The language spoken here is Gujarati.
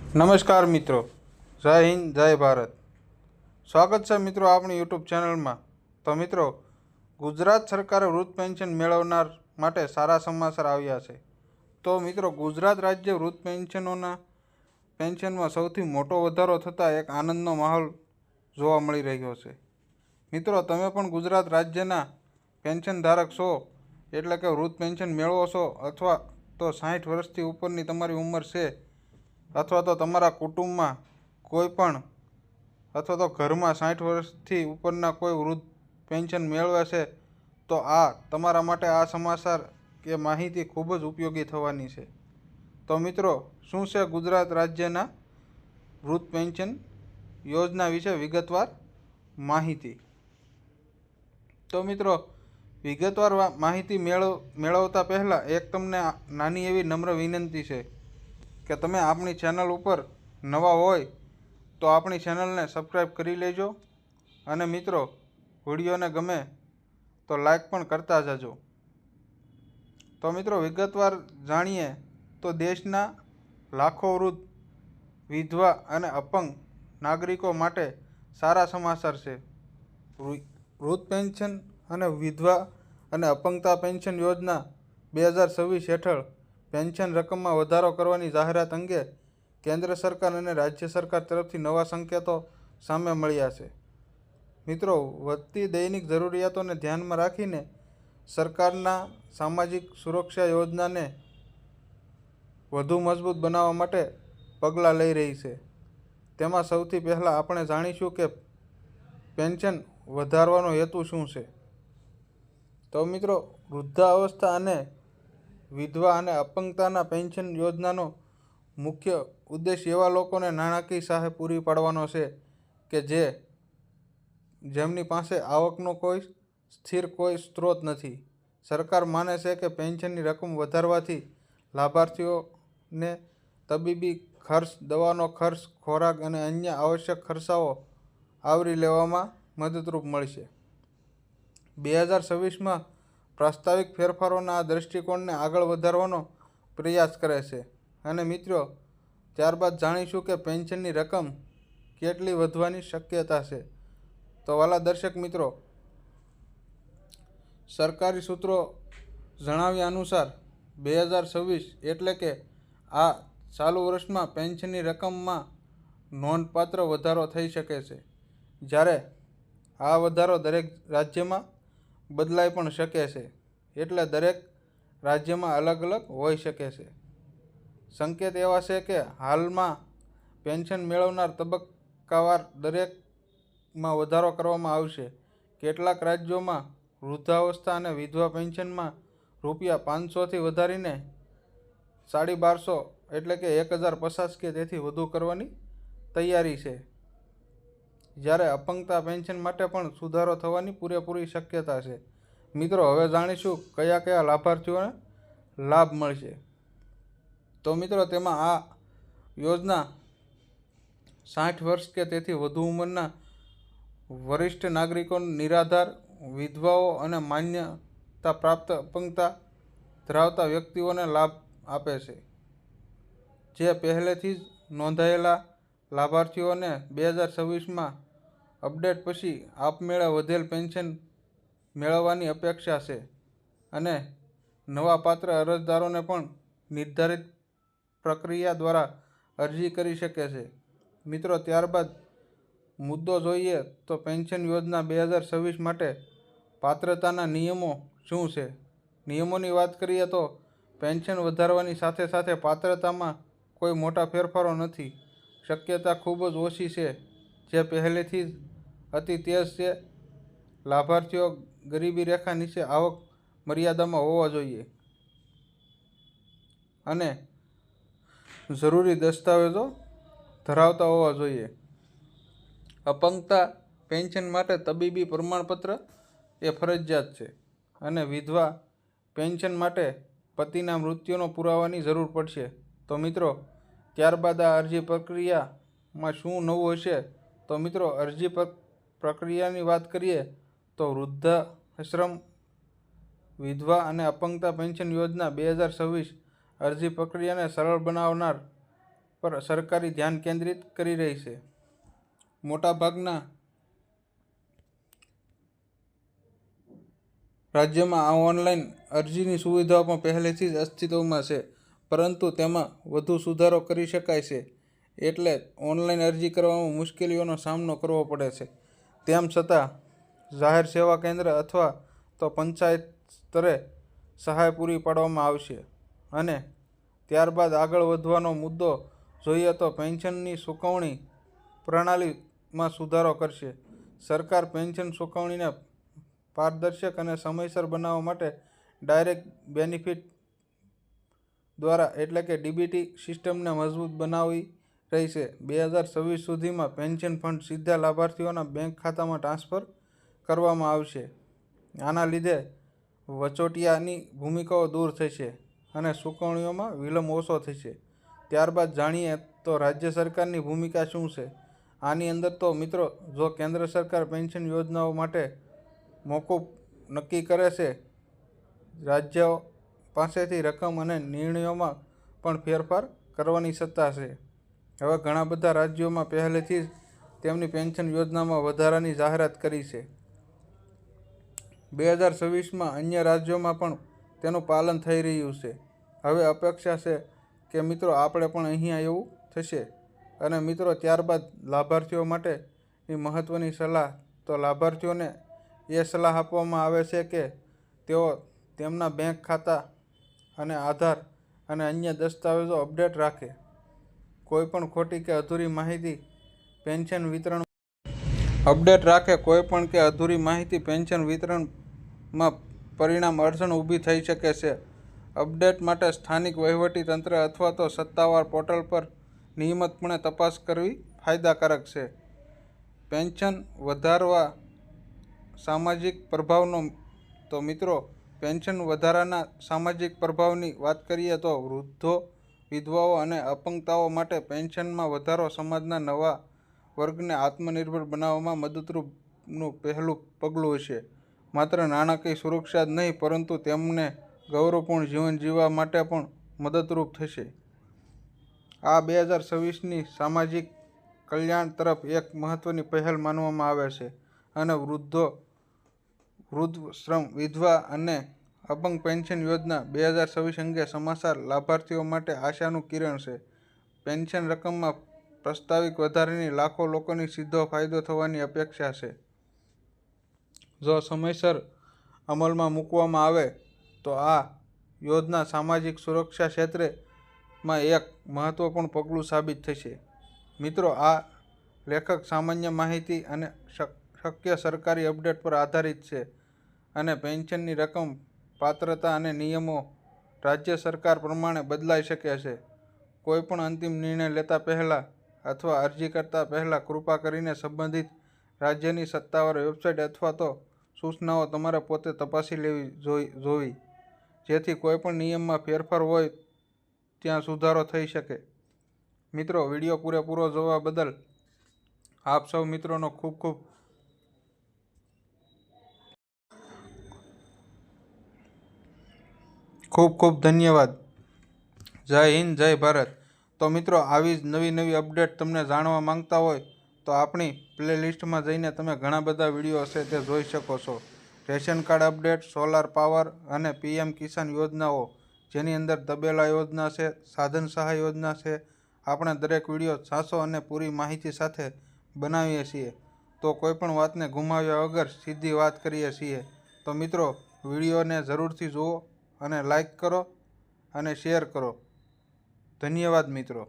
નમસ્કાર મિત્રો, જય હિન્દ, જય ભારત. સ્વાગત છે મિત્રો આપણી યુટ્યુબ ચેનલમાં. તો મિત્રો, ગુજરાત સરકારે વૃદ્ધ પેન્શન મેળવનાર માટે સારા સમાચાર આવ્યા છે. તો મિત્રો, ગુજરાત રાજ્ય વૃદ્ધ પેન્શનમાં સૌથી મોટો વધારો થતાં એક આનંદનો માહોલ જોવા મળી રહ્યો છે. મિત્રો, તમે પણ ગુજરાત રાજ્યના પેન્શન ધારક છો, એટલે કે વૃદ્ધ પેન્શન મેળવો છો, અથવા તો 60 વર્ષથી ઉપરની તમારી ઉંમર છે, અથવા તો તમારા કુટુંબમાં કોઈ પણ, અથવા તો ઘરમાં 60 વર્ષથી ઉપરના કોઈ વૃદ્ધ પેન્શન મેળવે છે, તો આ તમારા માટે આ સમાચાર કે માહિતી ખૂબ જ ઉપયોગી થવાની છે. તો મિત્રો, શું છે ગુજરાત રાજ્યના વૃદ્ધ પેન્શન યોજના વિશે વિગતવાર માહિતી? તો મિત્રો, વિગતવાર માહિતી મેળવતા પહેલાં એક તમને નાની એવી નમ્ર વિનંતી છે કે તમે આપણી ચેનલ ઉપર નવા હોય તો આપણી ચેનલને સબસ્ક્રાઈબ કરી લેજો, અને મિત્રો, વિડીયોને ગમે તો લાઈક પણ કરતા જજો. તો મિત્રો, વિગતવાર જાણીએ તો દેશના લાખો વૃદ્ધ, વિધવા અને અપંગ નાગરિકો માટે સારા સમાચાર છે. વૃદ્ધ પેન્શન અને વિધવા અને અપંગતા પેન્શન યોજના 2026 હેઠળ પેન્શન રકમમાં વધારો કરવાની જાહેરાત અંગે કેન્દ્ર સરકાર અને રાજ્ય સરકાર તરફથી નવા સંકેતો સામે મળ્યા છે. મિત્રો, વધતી દૈનિક જરૂરિયાતોને ધ્યાનમાં રાખીને સરકારના સામાજિક સુરક્ષા યોજનાને વધુ મજબૂત બનાવવા માટે પગલાં લઈ રહી છે. તેમાં સૌથી પહેલાં આપણે જાણીશું કે પેન્શન વધારવાનો હેતુ શું છે. તો મિત્રો, વૃદ્ધાવસ્થા અને વિધવા અને અપંગતાના પેન્શન યોજનાનો મુખ્ય ઉદ્દેશ એવા લોકોને નાણાકીય સહાય પૂરી પાડવાનો છે કે જેમની પાસે આવકનો કોઈ સ્થિર સ્ત્રોત નથી. સરકાર માને છે કે પેન્શનની રકમ વધારવાથી લાભાર્થીઓને તબીબી ખર્ચ, દવાનો ખર્ચ, ખોરાક અને અન્ય આવશ્યક ખર્ચાઓ આવરી લેવામાં મદદરૂપ મળશે. 2026માં પ્રસ્તાવિત ફેરફારોના આ દૃષ્ટિકોણને આગળ વધારવાનો પ્રયાસ કરે છે. અને મિત્રો, ત્યારબાદ જાણીશું કે પેન્શનની રકમ કેટલી વધવાની શક્યતા છે. તો વાલા દર્શક મિત્રો, સરકારી સૂત્રો જણાવ્યા અનુસાર 2026 એટલે કે આ ચાલુ વર્ષમાં પેન્શનની રકમમાં નોંધપાત્ર વધારો થઈ શકે છે. જ્યારે આ વધારો દરેક રાજ્યમાં બદલાઈ પણ શકે છે, એટલે દરેક રાજ્યમાં અલગ અલગ હોઈ શકે છે. સંકેત એવા છે કે હાલમાં પેન્શન મેળવનાર તબક્કાવાર દરેકમાં વધારો કરવામાં આવશે. કેટલાક રાજ્યોમાં વૃદ્ધાવસ્થા અને વિધવા પેન્શનમાં ₹500થી વધારીને 1250 એટલે કે 1050 કે તેથી વધુ કરવાની તૈયારી છે. જ્યારે અપંગતા પેન્શન માટે પણ સુધારો થવાની પૂરેપૂરી શક્યતા છે. મિત્રો, હવે જાણીશું કયા કયા લાભાર્થીઓને લાભ મળશે. તો મિત્રો, તેમાં આ યોજના 60 વર્ષ કે તેથી વધુ ઉંમરના વરિષ્ઠ નાગરિકો, નિરાધાર, વિધવાઓ અને માન્યતા પ્રાપ્ત અપંગતા ધરાવતા વ્યક્તિઓને લાભ આપે છે. જે પહેલેથી જ નોંધાયેલા લાભાર્થીઓને 2026માં અપડેટ પછી આપમેળે વધેલ પેન્શન મેળવવાની અપેક્ષા છે, અને નવા પાત્ર અરજદારોને પણ નિર્ધારિત પ્રક્રિયા દ્વારા અરજી કરી શકે છે. મિત્રો, ત્યારબાદ મુદ્દો જોઈએ તો પેન્શન યોજના 2026 માટે પાત્રતાના નિયમો શું છે. નિયમોની વાત કરીએ તો પેન્શન વધારવાની સાથે સાથે પાત્રતામાં કોઈ મોટા ફેરફારો નથી. શક્યતા ખૂબ જ ઓછી છે, જે પહેલેથી જ અતિ તેજ છે. લાભાર્થીઓ ગરીબી રેખા નીચે આવક મર્યાદામાં હોવા જોઈએ અને જરૂરી દસ્તાવેજો ધરાવતા હોવા જોઈએ. અપંગતા પેન્શન માટે તબીબી પ્રમાણપત્ર એ ફરજિયાત છે, અને વિધવા પેન્શન માટે પતિના મૃત્યુનો પુરાવાની જરૂર પડશે. તો મિત્રો, ત્યારબાદ આ અરજી પ્રક્રિયામાં શું નવું હશે? તો મિત્રો, અરજી પ્રક્રિયાની વાત કરીએ તો વૃદ્ધાશ્રમ, વિધવા અને અપંગતા પેન્શન યોજના 2026 અરજી પ્રક્રિયાને સરળ બનાવનાર પર સરકારી ધ્યાન કેન્દ્રિત કરી રહી છે. મોટાભાગના રાજ્યોમાં આ ઓનલાઈન અરજીની સુવિધાઓ પણ પહેલેથી જ અસ્તિત્વમાં છે, પરંતુ તેમાં વધુ સુધારો કરી શકાય છે. એટલે ઓનલાઈન અરજી કરવામાં મુશ્કેલીઓનો સામનો કરવો પડે છે. તેમ છતાં જાહેર સેવા કેન્દ્ર અથવા તો પંચાયત સ્તરે સહાય પૂરી પાડવામાં આવશે. અને ત્યારબાદ આગળ વધવાનો મુદ્દો જોઈએ તો પેન્શનની ચૂકવણી પ્રણાલીમાં સુધારો કરશે. સરકાર પેન્શન ચૂકવણીને પારદર્શક અને સમયસર બનાવવા માટે ડાયરેક્ટ બેનિફિટ દ્વારા એટલે કે ડીબીટી સિસ્ટમને મજબૂત બનાવી રહી છે. 2026 સુધીમાં પેન્શન ફંડ સીધા લાભાર્થીઓના બેંક ખાતામાં ટ્રાન્સફર કરવામાં આવશે. આના લીધે વચોટિયાની ભૂમિકાઓ દૂર થશે અને ચૂકવણીઓમાં વિલંબ ઓછો થશે. ત્યારબાદ જાણીએ તો રાજ્ય સરકારની ભૂમિકા શું છે. આની અંદર તો મિત્રો, જો કેન્દ્ર સરકાર પેન્શન યોજનાઓ માટે મોકૂફ નક્કી કરે છે, રાજ્યો પાસેથી રકમ અને નિર્ણયોમાં પણ ફેરફાર કરવાની સત્તા છે. હવે ઘણા બધા રાજ્યોમાં પહેલેથી જ તેમની પેન્શન યોજનામાં વધારાની જાહેરાત કરી છે. 2026માં અન્ય રાજ્યોમાં પણ તેનું પાલન થઈ રહ્યું છે. હવે અપેક્ષા છે કે મિત્રો આપણે પણ અહીંયા એવું થશે. અને મિત્રો ત્યારબાદ લાભાર્થીઓ માટેની મહત્ત્વની સલાહ, તો લાભાર્થીઓને એ સલાહ આપવામાં આવે છે કે તેઓ તેમના બેંક ખાતા અને આધાર અને અન્ય દસ્તાવેજો અપડેટ રાખે. કોઈપણ ખોટી કે અધૂરી માહિતી પેન્શન વિતરણ અપડેટ રાખે. કોઈપણ કે અધૂરી માહિતી પેન્શન વિતરણમાં પરિણામ અડચણ ઊભી થઈ શકે છે. અપડેટ માટે સ્થાનિક વહીવટી તંત્ર અથવા તો સત્તાવાર પોર્ટલ પર નિયમિતપણે તપાસ કરવી ફાયદાકારક છે. પેન્શન વધારવા સામાજિક પ્રભાવનો, તો મિત્રો પેન્શન વધારાના સામાજિક પ્રભાવની વાત કરીએ તો વૃદ્ધો, વિધવાઓ અને અપંગતાઓ માટે પેન્શનમાં વધારો સમાજના નવા વર્ગને આત્મનિર્ભર બનાવવામાં મદદરૂપનું પહેલું પગલું હશે. માત્ર નાણાકીય સુરક્ષા જ નહીં, પરંતુ તેમને ગૌરવપૂર્ણ જીવન જીવવા માટે પણ મદદરૂપ થશે. આ 2026ની સામાજિક કલ્યાણ તરફ એક મહત્વની પહેલ માનવામાં આવે છે. અને વૃદ્ધ શ્રમ, વિધવા અને અપંગ પેન્શન યોજના 2026 અંગે સમાચાર લાભાર્થીઓ માટે આશાનું કિરણ છે. પેન્શન રકમમાં પ્રસ્તાવિત વધારાની લાખો લોકોને સીધો ફાયદો થવાની અપેક્ષા છે. જો સમયસર અમલમાં મૂકવામાં આવે તો આ યોજના સામાજિક સુરક્ષા ક્ષેત્રમાં એક મહત્વપૂર્ણ પગલું સાબિત થશે. મિત્રો આ લેખક સામાન્ય માહિતી અને શક્ય સરકારી અપડેટ પર આધારિત છે અને પેન્શનની રકમ, પાત્રતા અને નિયમો રાજ્ય સરકાર પ્રમાણે બદલાઈ શકે છે. કોઈપણ અંતિમ નિર્ણય લેતા પહેલાં અથવા અરજી કરતા પહેલાં કૃપા કરીને સંબંધિત રાજ્યની સત્તાવાર વેબસાઇટ અથવા તો સૂચનાઓ તમારે પોતે તપાસી લેવી જોવી, જેથી કોઈપણ નિયમમાં ફેરફાર હોય ત્યાં સુધારો થઈ શકે. મિત્રો, વિડીયો પૂરેપૂરો જોવા બદલ આપ સૌ મિત્રોનો ખૂબ ખૂબ ધન્યવાદ. જય હિન્દ, જય ભારત. તો મિત્રો, આવી જ નવી અપડેટ તમને જાણવા માંગતા હોય તો આપણી પ્લેલિસ્ટમાં જઈને તમે ઘણા બધા વિડીયો હશે તે જોઈ શકો છો. Ration card update, solar power અને પીએમ કિસાન યોજનાઓ, જેની અંદર તબેલા યોજના છે, સાધન સહાય યોજના છે. આપણે દરેક વિડીયો સાચો અને પૂરી માહિતી સાથે બનાવીએ છીએ, તો કોઈપણ વાતને ગુમાવ્યા વગર સીધી વાત કરીએ છીએ. તો મિત્રો, વિડીયોને જરૂરથી જુઓ અને લાઈક કરો અને શેર કરો. ધન્યવાદ મિત્રો.